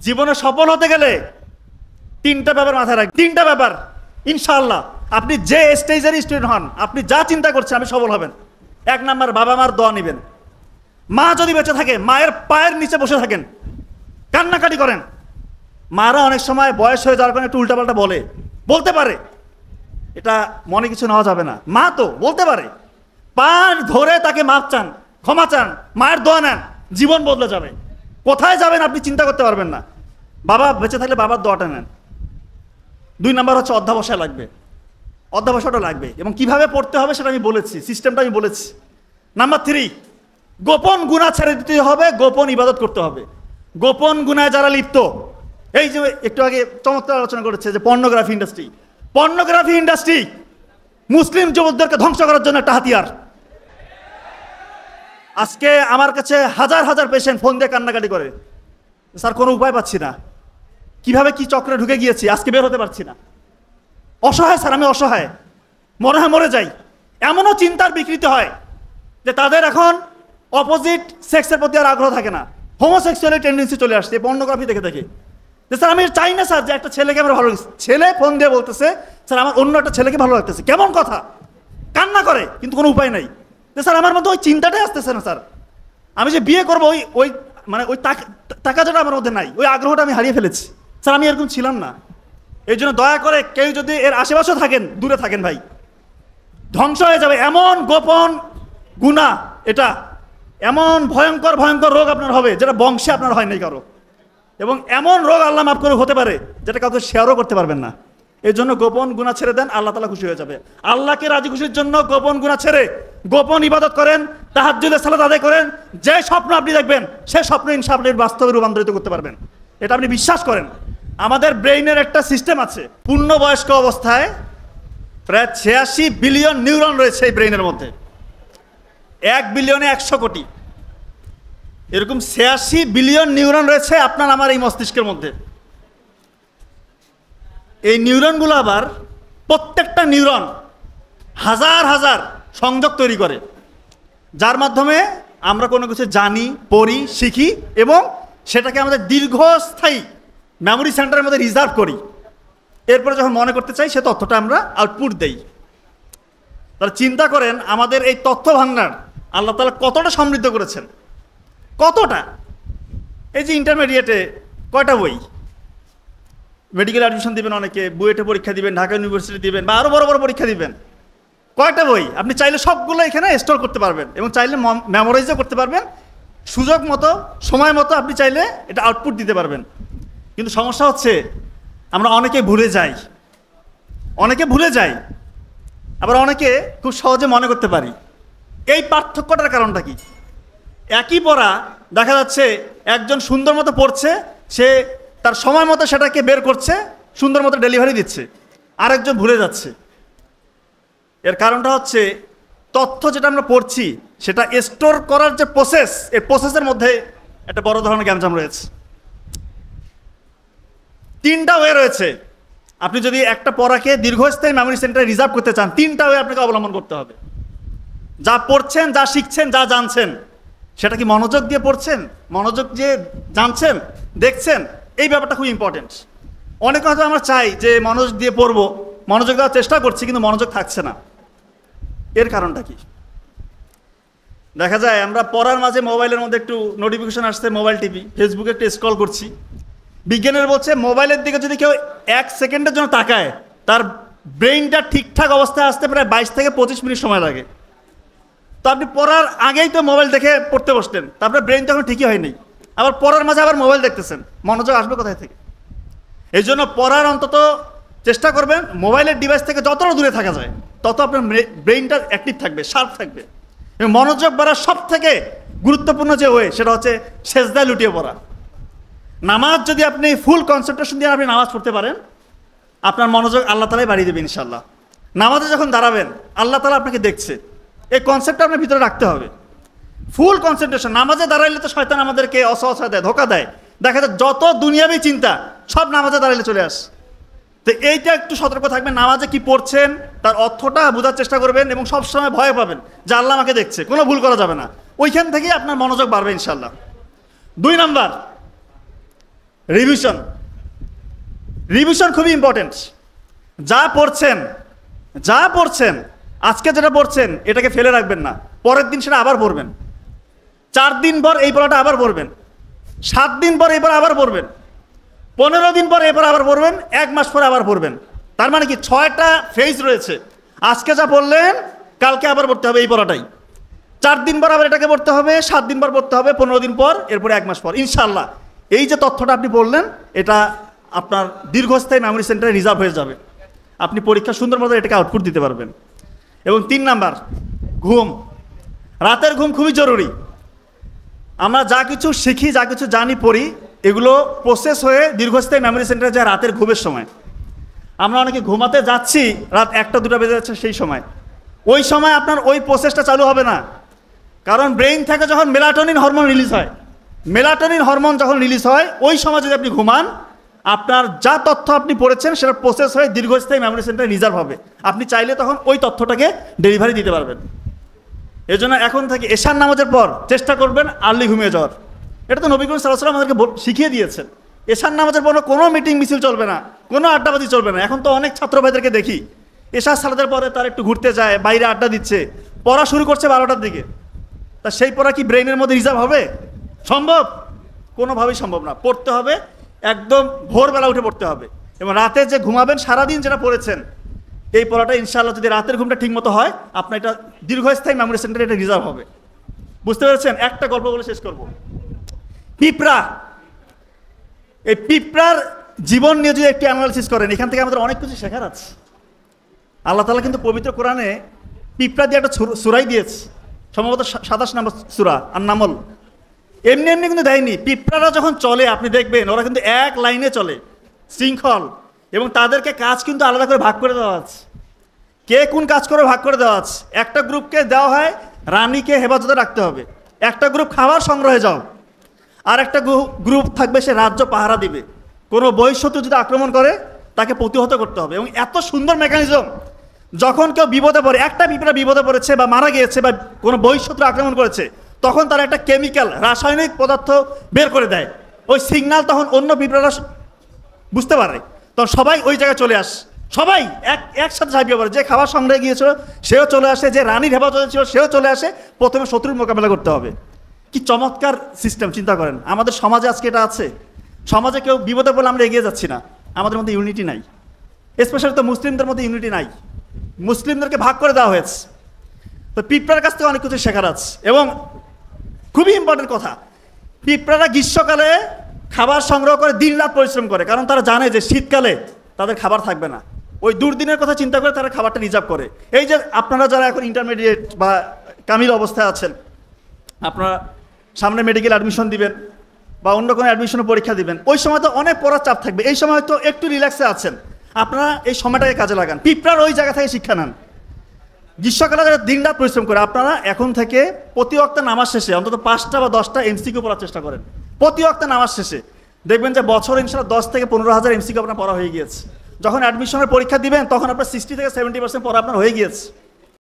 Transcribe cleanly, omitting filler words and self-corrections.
জীবনে সফল হতে গেলে তিনটা ব্যাপার মাথায় রাখবেন, তিনটা ব্যাপার। ইনশাআল্লাহ আপনি যে স্টেজের স্টুডেন্ট হন, আপনি যা চিন্তা করছেন আপনি সফল হবেন। এক নাম্বার, বাবা মার দোয়া নেবেন। মা যদি বেঁচে থাকে মায়ের পায়ের নিচে বসে থাকেন, কান্নাকাটি করেন। মারা অনেক সময় বয়স হয়ে যাওয়ার কারণে একটু উল্টাপাল্টা বলতে পারে, এটা মনে কিছু নেওয়া যাবে না। মা তো বলতে পারে, পা ধরে তাকে মাপ চান, ক্ষমা চান, মায়ের দোয়া নেন, জীবন বদলে যাবে। কোথায় যাবেন আপনি চিন্তা করতে পারবেন না। বাবা বেঁচে থাকলে বাবার দোয়াটা নেন। 2 নাম্বার হচ্ছে অধ্যাবসায় লাগবে, অধ্যাবসায়টা লাগবে এবং কিভাবে পড়তে হবে সেটা আমি বলেছি, সিস্টেমটা আমি বলেছি। নাম্বার 3, গোপন গুনাহ ছেড়ে দিতে হবে, গোপন ইবাদত করতে হবে। গোপন গুনায় যারা লিপ্ত, এই যে একটু আগে চমৎকার আলোচনা করেছে যে পর্নোগ্রাফি ইন্ডাস্ট্রি মুসলিম যুবকদেরকে ধ্বংস করার জন্য একটা হাতিয়ার। আজকে আমার কাছে হাজার হাজার পেশেন্ট ফোন দিয়ে কান্নাকাটি করে, স্যার কোনো উপায় পাচ্ছি না, কিভাবে কি চক্রে ঢুকে গিয়েছি, আজকে বের হতে পারছি না, অসহায় স্যার, আমি অসহায়, মনে হয় মরে যাই। এমনও চিন্তার বিকৃতি হয় যে তাদের এখন অপোজিট সেক্সের প্রতি আর আগ্রহ থাকে না, হোমোসেক্সুয়াল টেন্ডেন্সি চলে আসছে পর্নোগ্রাফি দেখে দেখে। যে স্যার আমি চাই না স্যার যে একটা ছেলেকে আমার ভালো লাগছে, ছেলে ফোন দিয়ে বলতেছে স্যার আমার অন্য একটা ছেলেকে ভালো লাগতেছে, কেমন কথা, কান্না করে কিন্তু কোনো উপায় নাই। যে স্যার আমার মধ্যে ওই চিন্তাটাই আসতেছে না স্যার, আমি যে বিয়ে করবো ওই মানে ওই টাকা যেটা আমার মধ্যে নাই, ওই আগ্রহটা আমি হারিয়ে ফেলেছি স্যার, আমি এরকম ছিলাম না। এই জন্য দয়া করে কেউ যদি এর আশেপাশেও থাকেন দূরে থাকেন ভাই, ধ্বংস হয়ে যাবে। এমন গোপন গুনাহ এটা, এমন ভয়ঙ্কর ভয়ঙ্কর রোগ আপনার হবে যেটা বংশে আপনার হয় নাই কারো, এবং এমন রোগ আল্লাহ মাফ করে হতে পারে যেটা কাউকে শেয়ারও করতে পারবেন না। এই জন্য গোপন গুনাহ ছেড়ে দেন, আল্লাহ তাআলা খুশি হয়ে যাবে। আল্লাহকে রাজি খুশির জন্য গোপন গুনাহ ছেড়ে গোপন ইবাদত করেন, তাহাজ্জুদের সালাত আদায় করেন। যে স্বপ্ন আপনি দেখবেন সেই স্বপ্ন ইনশাআল্লাহ আপনি বাস্তবে রূপান্তরিত করতে পারবেন, এটা আপনি বিশ্বাস করেন। আমাদের ব্রেইনের একটা সিস্টেম আছে, পূর্ণবয়স্ক অবস্থায় প্রায় 86 বিলিয়ন নিউরন রয়েছে এই ব্রেইনের মধ্যে, 1 বিলিয়নে 100 কোটি, এরকম 86 বিলিয়ন নিউরন রয়েছে আপনার আমার এই মস্তিষ্কের মধ্যে। এই নিউরনগুলো আবার প্রত্যেকটা নিউরন হাজার হাজার সংযোগ তৈরি করে, যার মাধ্যমে আমরা কোনো কিছু জানি, পড়ি, শিখি এবং সেটাকে আমাদের দীর্ঘস্থায়ী মেমোরি সেন্টারের মধ্যে রিজার্ভ করি। এরপরে যখন মনে করতে চাই সে তথ্যটা আমরা আউটপুট দেই। তাহলে চিন্তা করেন আমাদের এই তথ্য ভাণ্ডার আল্লাহ তাআলা কতটা সমৃদ্ধ করেছেন, কতটা। এই যে ইন্টারমিডিয়েটে কয়টা বই, মেডিকেল অ্যাডমিশন দিবেন, অনেকে বুয়েটে পরীক্ষা দিবেন, ঢাকা ইউনিভার্সিটি দিবেন বা আরও বড় বড় পরীক্ষা দিবেন, কয়টা বই আপনি চাইলে সবগুলো এখানে স্টোর করতে পারবেন এবং চাইলে মেমোরাইজও করতে পারবেন, সুযোগ মতো সময় মতো আপনি চাইলে এটা আউটপুট দিতে পারবেন। কিন্তু সমস্যা হচ্ছে আমরা অনেকে ভুলে যাই, আবার অনেকে খুব সহজে মনে করতে পারি। এই পার্থক্যটার কারণটা কি? একই পড়া দেখা যাচ্ছে একজন সুন্দর মতো পড়ছে, সে তার সময় মতো সেটাকে বের করছে, সুন্দর মতো ডেলিভারি দিচ্ছে, আরেকজন ভুলে যাচ্ছে। এর কারণটা হচ্ছে তথ্য যেটা আমরা পড়ছি সেটা স্টোর করার যে প্রসেস, এই প্রসেসের মধ্যে একটা বড় ধরনের গ্যাঞ্জাম রয়েছে। 3টা ওয়ে রয়েছে। আপনি যদি একটা পড়াকে দীর্ঘস্থায়ী মেমোরি সেন্টারে রিজার্ভ করতে চান, 3টা ওয়ে আপনাকে অবলম্বন করতে হবে। যা পড়ছেন, যা শিখছেন, যা জানছেন, সেটা কি মনোযোগ দিয়ে পড়ছেন, মনোযোগ দিয়ে জানছেন, দেখছেন? এই ব্যাপারটা খুব ইম্পর্টেন্ট। অনেক হয়তো আমরা চাই যে মনোযোগ দিয়ে পড়বো, মনোযোগ দেওয়ার চেষ্টা করছি কিন্তু মনোযোগ থাকছে না। এর কারণটা কি? দেখা যায় আমরা পড়ার মাঝে মোবাইলের মধ্যে একটু নোটিফিকেশন আসছে, মোবাইল টিপি, ফেসবুকে একটু স্ক্রল করছি। বিজ্ঞানের বলছে মোবাইলের দিকে যদি কেউ 1 সেকেন্ডের জন্য তাকায় তার ব্রেইনটা ঠিকঠাক অবস্থায় আসতে প্রায় 22 থেকে 25 মিনিট সময় লাগে। তো আপনি পড়ার আগেই তো মোবাইল দেখে পড়তে বসতেন, তারপরে ব্রেইন তখন ঠিকই হয়নি, আবার পড়ার মাঝে আবার মোবাইল দেখতেছেন, মনোযোগ আসবে কোথায় থেকে? এই জন্য পড়ার অন্তত চেষ্টা করবেন মোবাইলের ডিভাইস থেকে যতটা দূরে থাকা যায় তত আপনার ব্রেইনটা অ্যাক্টিভ থাকবে, শার্প থাকবে। এবং মনোযোগ বাড়ার সব থেকে গুরুত্বপূর্ণ যে ওয়ে সেটা হচ্ছে সেজদায় লুটিয়ে পড়া। নামাজ যদি আপনি ফুল কনসেন্ট্রেশন দিয়ে আপনি নামাজ পড়তে পারেন, আপনার মনোযোগ আল্লাহ তাআলাই বাড়িয়ে দেবে ইনশাআল্লাহ। নামাজে যখন দাঁড়াবেন আল্লাহ তাআলা আপনাকে দেখছে, এই কনসেপ্টটা আপনার ভিতরে রাখতে হবে। ফুল কনসেন্ট্রেশন। নামাজে দাঁড়াইলে তো শয়তান আমাদেরকে অসহসা দেয়, ধোকা দেয়, দেখা যায় যত দুনিয়াবী চিন্তা সব নামাজে দাঁড়াইলে চলে আসে। তো এইটা একটু সতর্ক থাকবেন, নামাজে কি পড়ছেন তার অর্থটা বোঝার চেষ্টা করবেন এবং সবসময় ভয় পাবেন যে আল্লাহ আমাকে দেখছে, কোনো ভুল করা যাবে না। ওইখান থেকেই আপনার মনোযোগ বাড়বে ইনশাআল্লাহ। 2 নাম্বার, রিভিশন। রিভিশন খুবই ইম্পর্টেন্ট। যা পড়ছেন আজকে যেটা পড়ছেন এটাকে ফেলে রাখবেন না, পরের দিন সেটা আবার পড়বেন, 4 দিন পর এই পড়াটা আবার পড়বেন, 7 দিন পর এই পড়া আবার পড়বেন, 15 দিন পর এই পড়া আবার পড়বেন, 1 মাস পরে আবার পড়বেন। তার মানে কি 6টা ফেজ রয়েছে। আজকে যা পড়লেন কালকে আবার পড়তে হবে এই পড়াটাই, 4 দিন পর আবার এটাকে পড়তে হবে, 7 দিন পর পড়তে হবে, 15 দিন পর, এরপরে 1 মাস পর। ইনশাআল্লাহ এই যে তথ্যটা আপনি পড়লেন এটা আপনার দীর্ঘস্থায়ী মেমোরি সেন্টারে রিজার্ভ হয়ে যাবে, আপনি পরীক্ষা সুন্দর মতো এটাকে আউটপুট দিতে পারবেন। এবং 3 নাম্বার, ঘুম। রাতের ঘুম খুবই জরুরি। আমরা যা কিছু শিখি, যা কিছু জানি, পড়ি, এগুলো প্রসেস হয়ে দীর্ঘস্থায়ী মেমোরি সেন্টারে যায় রাতের ঘুমের সময়। আমরা অনেকে ঘুমাতে যাচ্ছি রাত 1টা-2টা বেজে যাচ্ছে, সেই সময় ওই সময় আপনার ওই প্রসেসটা চালু হবে না, কারণ ব্রেইন থেকে যখন মেলাটোনিন হরমোন রিলিজ হয়, মেলাটোনিন হরমোন যখন রিলিজ হয় ওই সময় যদি আপনি ঘুমান, আপনার যা তথ্য আপনি পড়েছেন সেটা প্রসেস হয়ে দীর্ঘস্থায়ী মেমোরি সেন্টারে রিজার্ভ হবে, আপনি চাইলে তখন ওই তথ্যটাকে ডেলিভারি দিতে পারবেন। এই জন্য এখন থেকে এশার নামাজের পর চেষ্টা করবেন আর্লি ঘুমিয়ে যাওয়ার। এটা তো নবী করিম সাল্লাল্লাহু আলাইহি ওয়াসাল্লাম আমাদেরকে শিখিয়ে দিয়েছেন। এশার নামাজের পর কোনো মিটিং মিছিল চলবে না, কোনো আড্ডাবাজি চলবে না। এখন তো অনেক ছাত্র ভাইদেরকে দেখি এশার সালাতের পরে তার একটু ঘুরতে যায়, বাইরে আড্ডা দিচ্ছে, পড়া শুরু করছে 12টার দিকে। তা সেই পড়া কি ব্রেইনের মধ্যে রিজার্ভ হবে? সম্ভব? কোনোভাবেই সম্ভব না। পড়তে হবে একদম ভোরবেলা উঠে পড়তে হবে, এবং রাতে যে ঘুমাবেন সারাদিন যেটা পড়েছেন এই পড়াটা ইনশাআল্লাহ যদি রাতের ঘুমটা ঠিক মতো হয় আপনার এটা দীর্ঘস্থায়ী মেমোরি সেন্টারে এটা রিজার্ভ হবে। বুঝতে পেরেছেন? একটা গল্প বলে শেষ করব। পিঁপড়া, এই পিঁপড়ার জীবন নিয়ে যদি একটি অ্যানালাইসিস করেন, এখান থেকে আমাদের অনেক কিছু শেখার আছে। আল্লাহ তাআলা কিন্তু পবিত্র কোরআনে পিঁপড়া দিয়ে একটা সূরাই দিয়েছে, সম্ভবত 27 নম্বর সূরা আন-নামল। এমনি এমনি কিন্তু দেয়নি। পিঁপড়ারা যখন চলে আপনি দেখবেন ওরা কিন্তু এক লাইনে চলে, শৃঙ্খল, এবং তাদেরকে কাজ কিন্তু আলাদা করে ভাগ করে দেওয়া আছে। কে কোন কাজ করে ভাগ করে দেওয়া আছে। একটা গ্রুপকে দেওয়া হয় রানীকে হেফাজতে রাখতে হবে, একটা গ্রুপ খাবার সংগ্রহে যাও, আর একটা গ্রুপ থাকবে সে রাজ্য পাহারা দিবে, কোনো বহিঃশত্রু যদি আক্রমণ করে তাকে প্রতিহত করতে হবে। এবং এত সুন্দর মেকানিজম, যখন কেউ বিপদে পড়ে, একটা পিঁপড়া বিপদে পড়েছে বা মারা গিয়েছে বা কোনো বহিঃশত্রু আক্রমণ করেছে, তখন তারা একটা কেমিক্যাল, রাসায়নিক পদার্থ বের করে দেয়। ওই সিগন্যাল তখন অন্য পিঁপড়ারা বুঝতে পারে, তখন সবাই ওই জায়গায় চলে আসে, সবাই একসাথে ঝাঁপিয়ে পড়ে। যে খাবার সংগ্রহে গিয়েছিল সেও চলে আসে, যে রানীর হেফাজতে ছিল সেও চলে আসে। প্রথমে শত্রুর মোকাবেলা করতে হবে। কি চমৎকার সিস্টেম, চিন্তা করেন। আমাদের সমাজে আজকে এটা আছে? সমাজে কেউ বিপদে পড়লে আমরা এগিয়ে যাচ্ছি না, আমাদের মধ্যে ইউনিটি নাই। স্পেশালি তো মুসলিমদের মধ্যে ইউনিটি নাই, মুসলিমদেরকে ভাগ করে দেওয়া হয়েছে। তো পিঁপড়ার কাছ থেকে অনেক কিছু শেখার আছে। এবং খুবই ইম্পর্টেন্ট কথা, পিঁপড়ারা গ্রীষ্মকালে খাবার সংগ্রহ করে দিন রাত পরিশ্রম করে, কারণ তারা জানে যে শীতকালে তাদের খাবার থাকবে না। ওই দুর্দিনের কথা চিন্তা করে তারা খাবারটা রিজার্ভ করে। এই যে আপনারা যারা এখন ইন্টারমিডিয়েট বা কামিল অবস্থায় আছেন, আপনারা সামনে মেডিকেল অ্যাডমিশন দিবেন বা অন্য কোনো অ্যাডমিশনের পরীক্ষা দিবেন, ওই সময় তো অনেক পড়ার চাপ থাকবে। এই সময় তো একটু রিল্যাক্সে আছেন, আপনারা এই সময়টাকে কাজে লাগান, পিঁপড়ার ওই জায়গা থেকে শিক্ষা নেন। গ্রীষ্মকালে যারা দিন রাত পরিশ্রম করে, আপনারা এখন থেকে প্রতি ওয়াক্তে নামাজ শেষে অন্তত 5টা বা 10টা এমসিকিউ পড়ার চেষ্টা করেন। প্রতি ওয়াক্তে নামাজ শেষে দেখবেন যে বছর ইনশাআল্লাহ 10 থেকে 15,000 এমসিকিউ আপনার পড়া হয়ে গিয়েছে। যখন অ্যাডমিশনের পরীক্ষা দিবেন তখন আপনার 60 থেকে 70% পড়া আপনার হয়ে গিয়েছে।